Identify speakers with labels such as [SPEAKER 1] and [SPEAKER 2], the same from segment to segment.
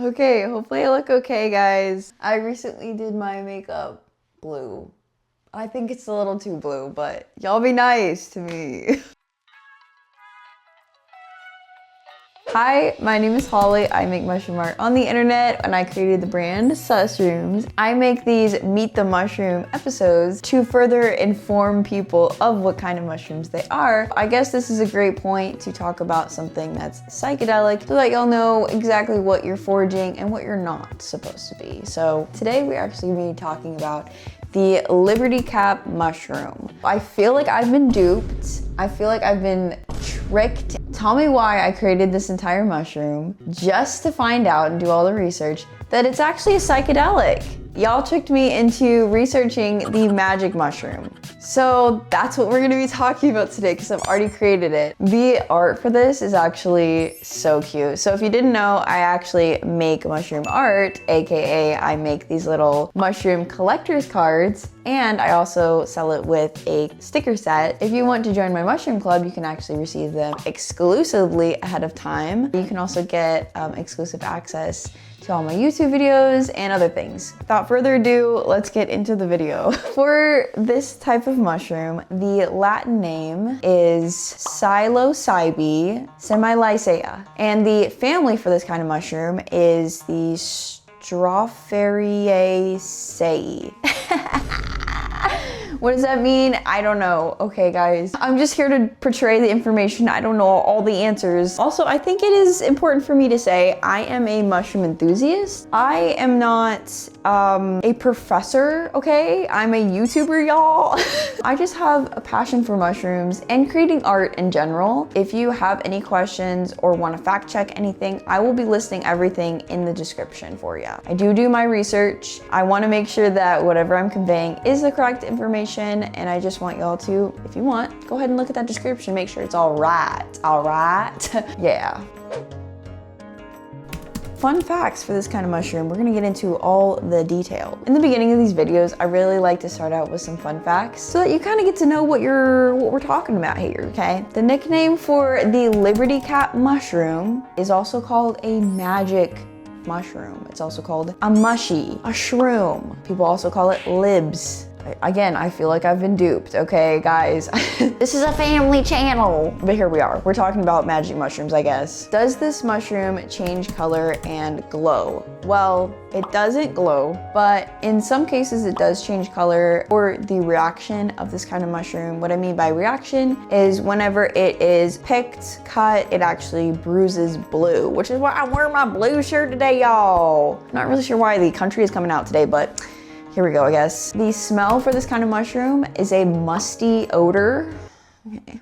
[SPEAKER 1] Okay, hopefully I look okay, guys. I recently did my makeup blue. I think it's a little too blue, but y'all be nice to me. Hi, my name is Holly. I make mushroom art on the internet and I created the brand Susrooms. I make these Meet the Mushroom episodes to further inform people of what kind of mushrooms they are. I guess this is a great point to talk about something that's psychedelic so that y'all know exactly what you're foraging and what you're not supposed to be. So today we're actually going to be talking about the Liberty Cap mushroom. I feel like I've been duped. I feel like I've been tricked. Tell me why I created this entire mushroom just to find out and do all the research that it's actually a psychedelic. Y'all tricked me into researching the magic mushroom. So that's what we're gonna be talking about today because I've already created it. The art for this is actually so cute. So if you didn't know, I actually make mushroom art, AKA I make these little mushroom collector's cards, and I also sell it with a sticker set. If you want to join my mushroom club, you can actually receive them exclusively ahead of time. You can also get exclusive access to all my YouTube videos and other things. Without further ado, let's get into the video. For this type of mushroom, the Latin name is Psilocybe semilanceata, and the family for this kind of mushroom is the Strophareaceae. What does that mean? I don't know. Okay, guys. I'm just here to portray the information. I don't know all the answers. Also, I think it is important for me to say I am a mushroom enthusiast. I am not a professor, okay? I'm a YouTuber, y'all. I just have a passion for mushrooms and creating art in general. If you have any questions or want to fact check anything, I will be listing everything in the description for you. I do my research. I want to make sure that whatever I'm conveying is the correct information, and I just want y'all to, if you want, go ahead and look at that description, make sure it's all right. Yeah. Fun facts for this kind of mushroom. We're gonna get into all the detail. In the beginning of these videos, I really like to start out with some fun facts so that you kind of get to know what we're talking about here, okay? The nickname for the Liberty Cap mushroom is also called a magic mushroom. It's also called a mushy, a shroom. People also call it libs. Again, I feel like I've been duped, okay, guys? This is a family channel. But here we are. We're talking about magic mushrooms, I guess. Does this mushroom change color and glow? Well, it doesn't glow, but in some cases it does change color or the reaction of this kind of mushroom. What I mean by reaction is whenever it is picked, cut, it actually bruises blue, which is why I'm wearing my blue shirt today, y'all. Not really sure why the country is coming out today, but here we go, I guess. The smell for this kind of mushroom is a musty odor. Okay.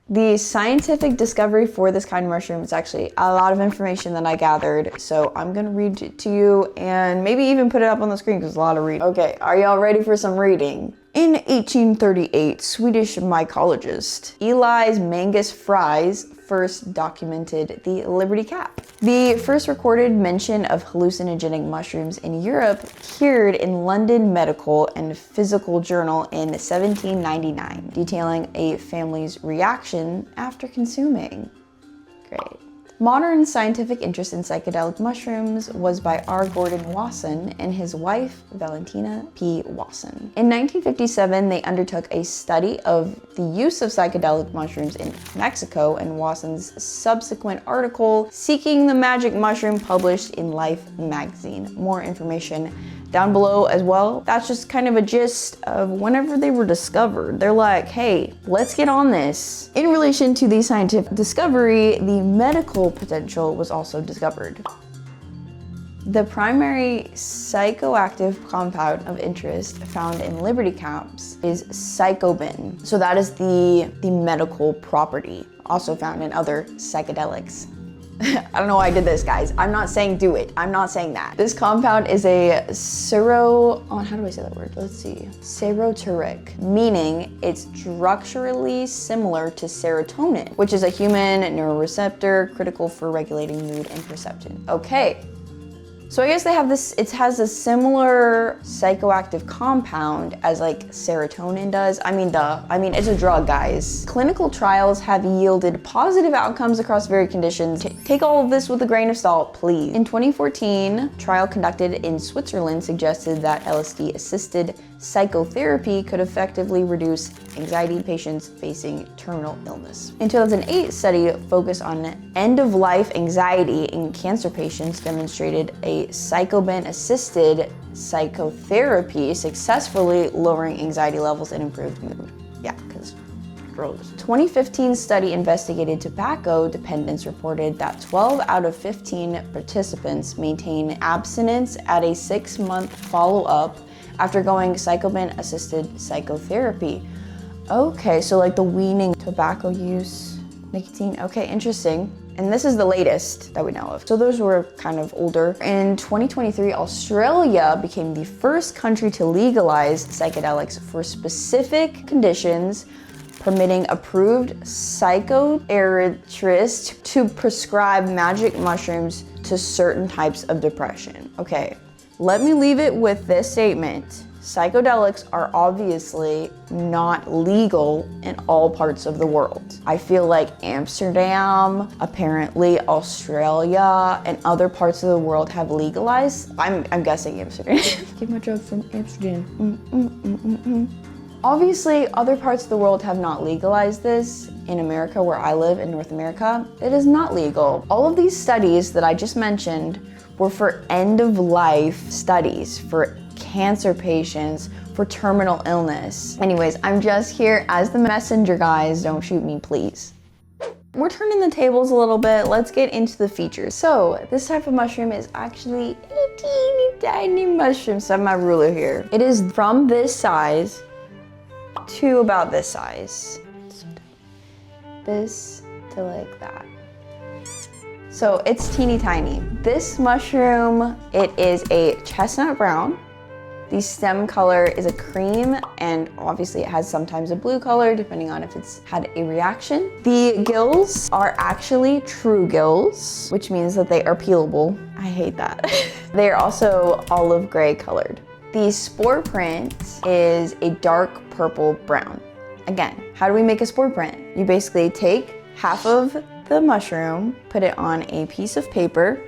[SPEAKER 1] The scientific discovery for this kind of mushroom is actually a lot of information that I gathered, so I'm gonna read it to you and maybe even put it up on the screen because it's a lot of reading. Okay, are y'all ready for some reading? In 1838, Swedish mycologist Elias Mangus Fries first documented the Liberty Cap. The first recorded mention of hallucinogenic mushrooms in Europe appeared in London Medical and Physical Journal in 1799, detailing a family's reaction after consuming. Great. Modern scientific interest in psychedelic mushrooms was by R. Gordon Wasson and his wife, Valentina P. Wasson. In 1957, they undertook a study of the use of psychedelic mushrooms in Mexico, and Wasson's subsequent article, Seeking the Magic Mushroom, published in Life magazine. More information down below as well. That's just kind of a gist of whenever they were discovered. They're like, hey, let's get on this. In relation to the scientific discovery, the medical potential was also discovered. The primary psychoactive compound of interest found in Liberty Caps is psilocybin. So that is the medical property, also found in other psychedelics. I don't know why I did this, guys. I'm not saying do it. I'm not saying that. This compound is a how do I say that word? Let's see. Serotonergic, meaning it's structurally similar to serotonin, which is a human neuroreceptor critical for regulating mood and perception. Okay. So I guess they have this, it has a similar psychoactive compound as like serotonin does. I mean, it's a drug, guys. Clinical trials have yielded positive outcomes across various conditions. Take all of this with a grain of salt, please. In 2014, trial conducted in Switzerland suggested that LSD-assisted psychotherapy could effectively reduce anxiety in patients facing terminal illness. In 2008, study focused on end-of-life anxiety in cancer patients demonstrated a psilocybin-assisted psychotherapy successfully lowering anxiety levels and improved mood. Yeah, because drugs. 2015 study investigated tobacco dependence reported that 12 out of 15 participants maintained abstinence at a 6-month follow-up after going psilocybin-assisted psychotherapy. Okay, so like the weaning tobacco use, nicotine, okay, interesting. And this is the latest that we know of. So those were kind of older. In 2023, Australia became the first country to legalize psychedelics for specific conditions, permitting approved psychiatrists to prescribe magic mushrooms to certain types of depression. Okay, let me leave it with this statement. Psychedelics are obviously not legal in all parts of the world. I feel like Amsterdam, apparently Australia, and other parts of the world have legalized. I'm guessing Amsterdam. Get my drug from Amsterdam. Obviously, other parts of the world have not legalized this. In America, where I live in North America, it is not legal. All of these studies that I just mentioned were for end-of-life studies, for cancer patients, for terminal illness. Anyways, I'm just here as the messenger, guys. Don't shoot me, please. We're turning the tables a little bit. Let's get into the features. So this type of mushroom is actually a teeny tiny mushroom. So I have my ruler here. It is from this size to about this size. This to like that. So it's teeny tiny. This mushroom, it is a chestnut brown. The stem color is a cream, and obviously it has sometimes a blue color depending on if it's had a reaction. The gills are actually true gills, which means that they are peelable. I hate that. They are also olive gray colored. The spore print is a dark purple brown. Again, how do we make a spore print? You basically take half of the mushroom, put it on a piece of paper,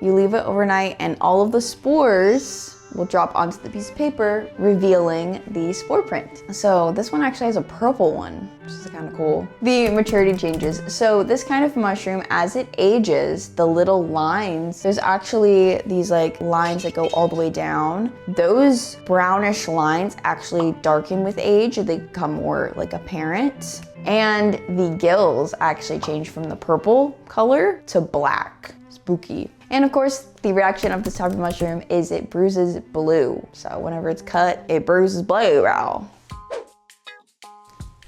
[SPEAKER 1] you leave it overnight, and all of the spores will drop onto the piece of paper, revealing the spore print. So this one actually has a purple one, which is kind of cool. The maturity changes. So this kind of mushroom, as it ages, the little lines, there's actually these like lines that go all the way down. Those brownish lines actually darken with age. They become more like apparent. And the gills actually change from the purple color to black. Spooky. And of course, the reaction of this type of mushroom is it bruises blue. So whenever it's cut, it bruises blue, bro.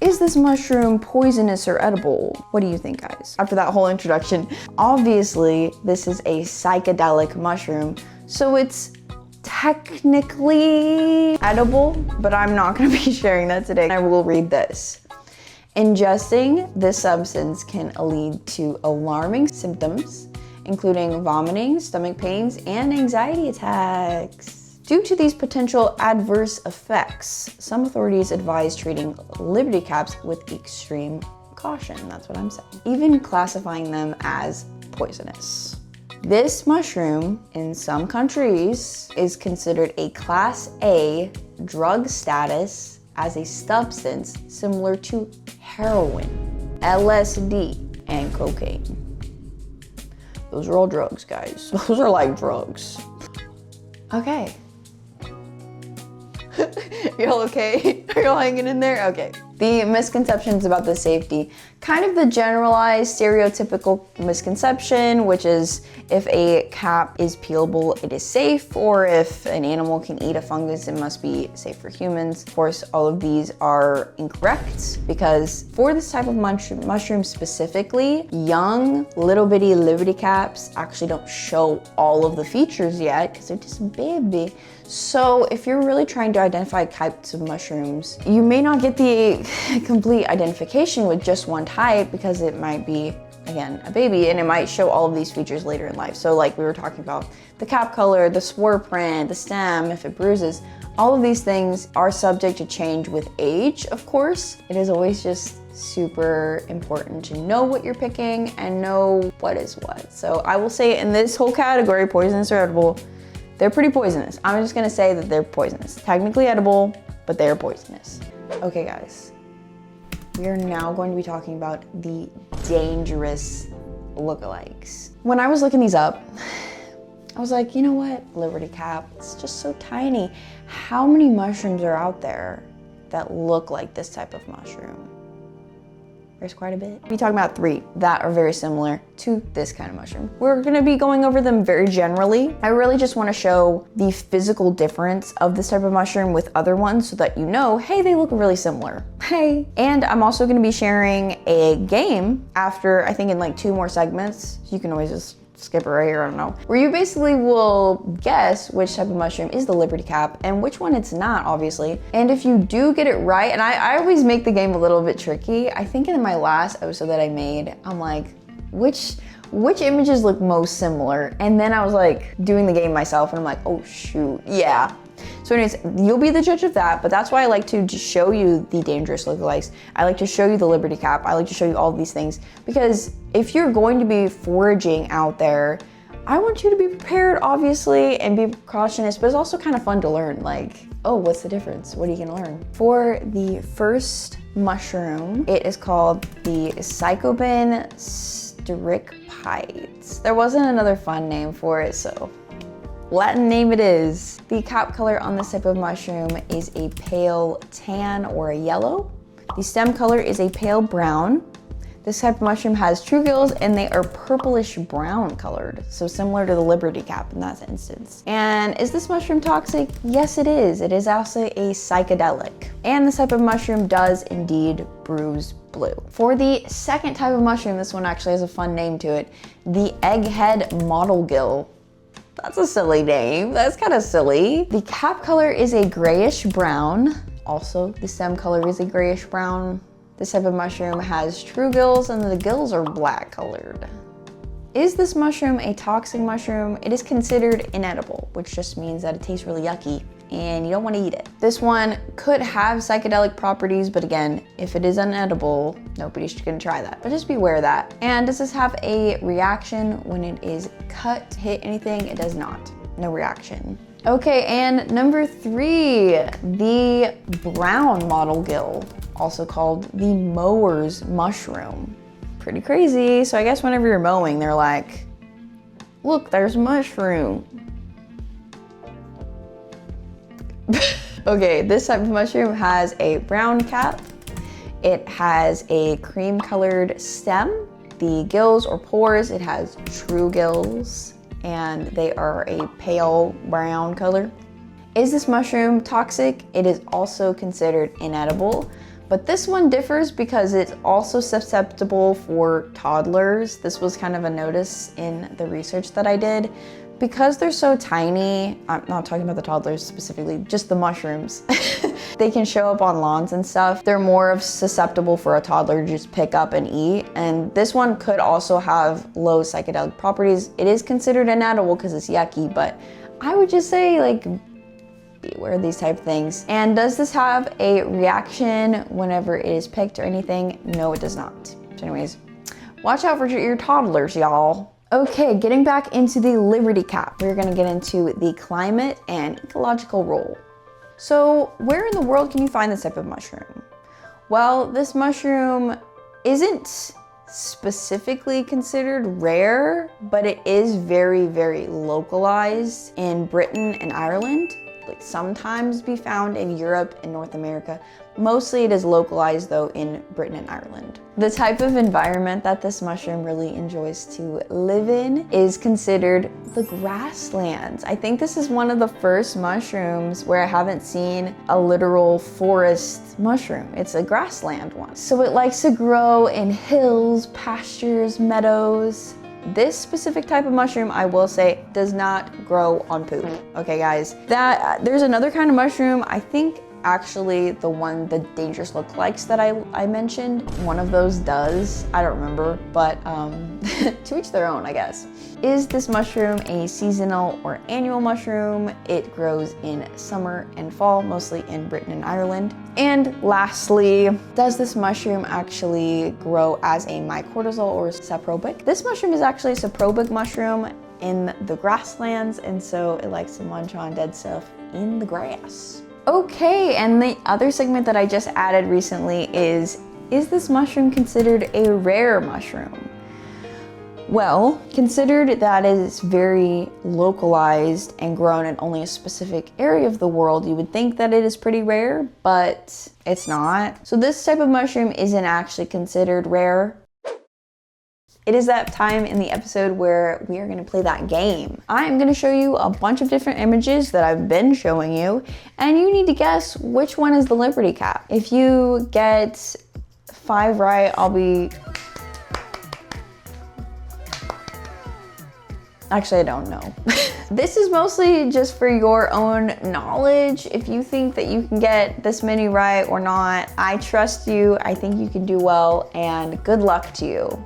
[SPEAKER 1] Is this mushroom poisonous or edible? What do you think, guys? After that whole introduction, obviously this is a psychedelic mushroom, so it's technically edible, but I'm not gonna be sharing that today. I will read this. Ingesting this substance can lead to alarming symptoms, including vomiting, stomach pains, and anxiety attacks. Due to these potential adverse effects, some authorities advise treating Liberty caps with extreme caution. That's what I'm saying. Even classifying them as poisonous. This mushroom, in some countries, is considered a Class A drug status as a substance similar to heroin, LSD, and cocaine. Those are all drugs, guys. Those are like drugs. Okay. Y'all okay? Are y'all hanging in there? Okay. The misconceptions about the safety. Kind of the generalized stereotypical misconception, which is if a cap is peelable, it is safe, or if an animal can eat a fungus, it must be safe for humans. Of course, all of these are incorrect because for this type of mushroom specifically, young little bitty Liberty caps actually don't show all of the features yet because they're just baby. So if you're really trying to identify types of mushrooms, you may not get the complete identification with just one type because it might be again, a baby, and it might show all of these features later in life. So like we were talking about the cap color, the spore print, the stem, if it bruises, all of these things are subject to change with age, of course. It is always just super important to know what you're picking and know what is what. So I will say in this whole category, poisonous or edible, they're pretty poisonous. I'm just gonna say that they're poisonous. Technically edible, but they're poisonous. Okay guys, we are now going to be talking about the dangerous lookalikes. When I was looking these up, I was like, you know what, Liberty Cap, it's just so tiny. How many mushrooms are out there that look like this type of mushroom? There's quite a bit. We're talking about 3 that are very similar to this kind of mushroom. We're gonna be going over them very generally. I really just wanna show the physical difference of this type of mushroom with other ones so that you know, hey, they look really similar. Hey. And I'm also gonna be sharing a game after, I think in like 2 more segments. You can always just skip it right here, I don't know. Where you basically will guess which type of mushroom is the Liberty Cap and which one it's not, obviously. And if you do get it right, and I always make the game a little bit tricky. I think in my last episode that I made, I'm like, which images look most similar? And then I was like doing the game myself and I'm like, oh shoot, yeah. So anyways, you'll be the judge of that, but that's why I like to just show you the dangerous lookalikes. I like to show you the Liberty Cap. I like to show you all these things because if you're going to be foraging out there, I want you to be prepared, obviously, and be cautious, but it's also kind of fun to learn. Like, oh, what's the difference? What are you gonna learn? For the first mushroom, it is called the Psilocybe strictipes. There wasn't another fun name for it, so Latin name it is. The cap color on this type of mushroom is a pale tan or a yellow. The stem color is a pale brown. This type of mushroom has true gills and they are purplish brown colored, so similar to the Liberty Cap in that instance. And is this mushroom toxic? Yes, it is. It is also a psychedelic. And this type of mushroom does indeed bruise blue. For the second type of mushroom, this one actually has a fun name to it, the Egghead Mottlegill. That's a silly name. That's kind of silly. The cap color is a grayish brown. Also, the stem color is a grayish brown. This type of mushroom has true gills and the gills are black colored. Is this mushroom a toxic mushroom? It is considered inedible, which just means that it tastes really yucky and you don't want to eat it. This one could have psychedelic properties, but again, if it is inedible, nobody's gonna try that, but just be aware of that. And does this have a reaction when it is cut, hit anything? It does not, no reaction. Okay, and number 3, the brown mottlegill, also called the Mower's mushroom. Pretty crazy. So I guess whenever you're mowing, they're like, look, there's a mushroom. Okay, this type of mushroom has a brown cap. It has a cream colored stem. The gills or pores, it has true gills and they are a pale brown color. Is this mushroom toxic? It is also considered inedible, but this one differs because it's also susceptible for toddlers. This was kind of a notice in the research that I did. Because they're so tiny, I'm not talking about the toddlers specifically, just the mushrooms. They can show up on lawns and stuff. They're more of susceptible for a toddler to just pick up and eat. And this one could also have low psychedelic properties. It is considered inedible because it's yucky, but I would just say like, beware of these type of things. And does this have a reaction whenever it is picked or anything? No, it does not. So anyways, watch out for your toddlers, y'all. Okay, getting back into the Liberty Cap, we're gonna get into the climate and ecological role. So where in the world can you find this type of mushroom? Well, this mushroom isn't specifically considered rare, but it is very, very localized in Britain and Ireland. Like sometimes be found in Europe and North America. Mostly it is localized though in Britain and Ireland. The type of environment that this mushroom really enjoys to live in is considered the grasslands. I think this is one of the first mushrooms where I haven't seen a literal forest mushroom. It's a grassland one. So it likes to grow in hills, pastures, meadows. This specific type of mushroom, I will say, does not grow on poop. Okay guys, there's another kind of mushroom, I think actually the one, the dangerous lookalikes that I mentioned. One of those does, I don't remember, but to each their own, I guess. Is this mushroom a seasonal or annual mushroom? It grows in summer and fall, mostly in Britain and Ireland. And lastly, does this mushroom actually grow as a mycorrhizal or saprobic? This mushroom is actually a saprobic mushroom in the grasslands, and so it likes to munch on dead stuff in the grass. Okay, and the other segment that I just added recently is this mushroom considered a rare mushroom? Well, considered that it is very localized and grown in only a specific area of the world, you would think that it is pretty rare, but it's not. So this type of mushroom isn't actually considered rare. It is that time in the episode where we are gonna play that game. I'm gonna show you a bunch of different images that I've been showing you, and you need to guess which one is the Liberty Cap. If you get 5 right, I'll be... Actually, I don't know. This is mostly just for your own knowledge. If you think that you can get this many right or not, I trust you. I think you can do well, and good luck to you.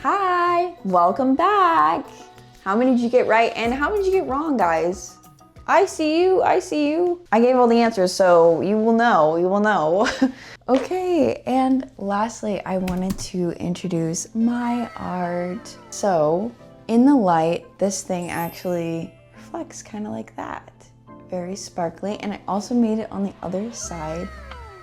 [SPEAKER 1] Hi, welcome back. How many did you get right and how many did you get wrong, guys? I see you, I see you. I gave all the answers, so you will know. Okay, and lastly, I wanted to introduce my art. So, in the light, this thing actually reflects kind of like that. Very sparkly, and I also made it on the other side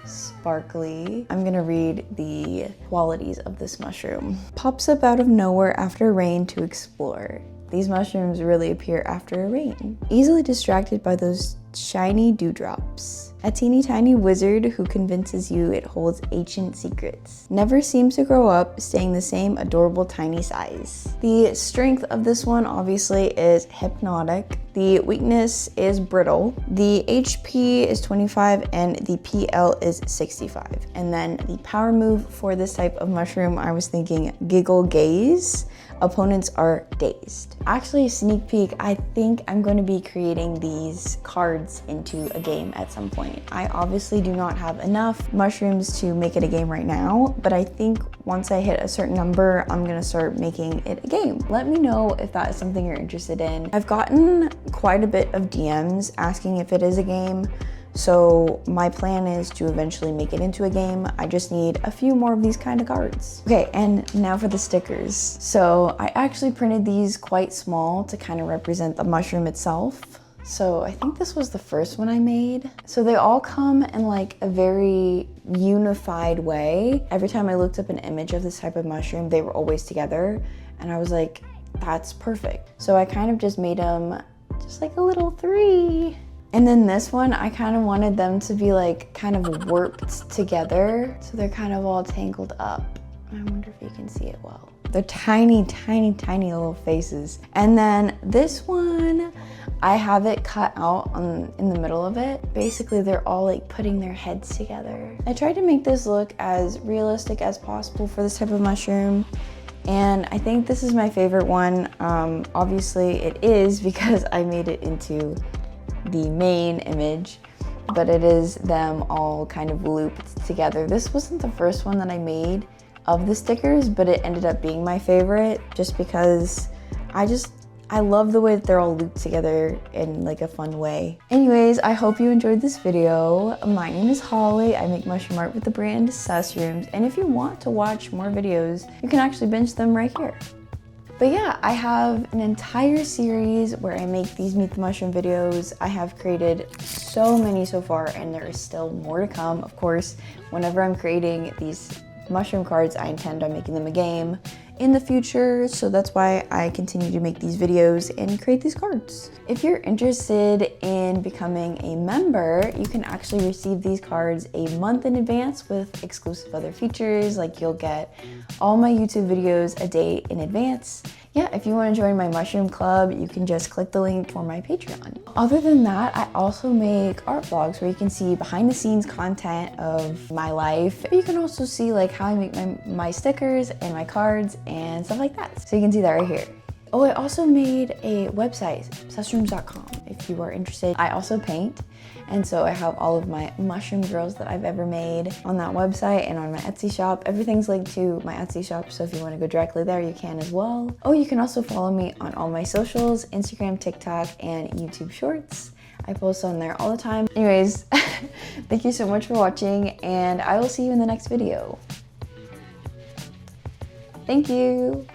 [SPEAKER 1] sparkly. I'm gonna read the qualities of this mushroom. Pops up out of nowhere after rain to explore. These mushrooms really appear after a rain. Easily distracted by those shiny dewdrops. A teeny tiny wizard who convinces you it holds ancient secrets. Never seems to grow up, staying the same adorable tiny size. The strength of this one obviously is hypnotic. The weakness is brittle. The HP is 25 and the PL is 65. And then the power move for this type of mushroom, I was thinking giggle gaze. Opponents are dazed. Actually, a sneak peek, I think I'm going to be creating these cards into a game at some point. I obviously do not have enough mushrooms to make it a game right now, but I think once I hit a certain number, I'm gonna start making it a game. Let me know if that is something you're interested in. I've gotten quite a bit of DMs asking if it is a game, so my plan is to eventually make it into a game. I just need a few more of these kind of cards. Okay, and now for the stickers. So I actually printed these quite small to kind of represent the mushroom itself. So I think this was the first one I made. So they all come in like a very unified way. Every time I looked up an image of this type of mushroom, they were always together. And I was like, that's perfect. So I kind of just made them just like a little 3. And then this one, I kind of wanted them to be like kind of warped together. So they're kind of all tangled up. I wonder if you can see it well. They're tiny, tiny, tiny little faces. And then this one, I have it cut out in the middle of it. Basically, they're all like putting their heads together. I tried to make this look as realistic as possible for this type of mushroom. And I think this is my favorite one. Obviously it is because I made it into the main image. but it is them all kind of looped together. This wasn't the first one that I made of the stickers, but it ended up being my favorite just because I love the way that they're all looped together in like a fun way. Anyways, I hope you enjoyed this video. My name is Holly. I make mushroom art with the brand Susrooms, and if you want to watch more videos, you can actually binge them right here. But yeah, I have an entire series where I make these Meet the Mushroom videos. I have created so many so far, and there is still more to come. Of course, whenever I'm creating these mushroom cards, I intend on making them a game in the future, so that's why I continue to make these videos and create these cards. If you're interested in becoming a member, you can actually receive these cards a month in advance with exclusive other features, like you'll get all my YouTube videos a day in advance. Yeah, if you want to join my mushroom club, you can just click the link for my Patreon. Other than that, I also make art vlogs where you can see behind the scenes content of my life. You can also see like how I make my stickers and my cards and stuff like that. So you can see that right here. Oh, I also made a website, susrooms.com, if you are interested. I also paint, and so I have all of my mushroom girls that I've ever made on that website and on my Etsy shop. Everything's linked to my Etsy shop, so if you want to go directly there, you can as well. Oh, you can also follow me on all my socials, Instagram, TikTok, and YouTube Shorts. I post on there all the time. Anyways, thank you so much for watching, and I will see you in the next video. Thank you.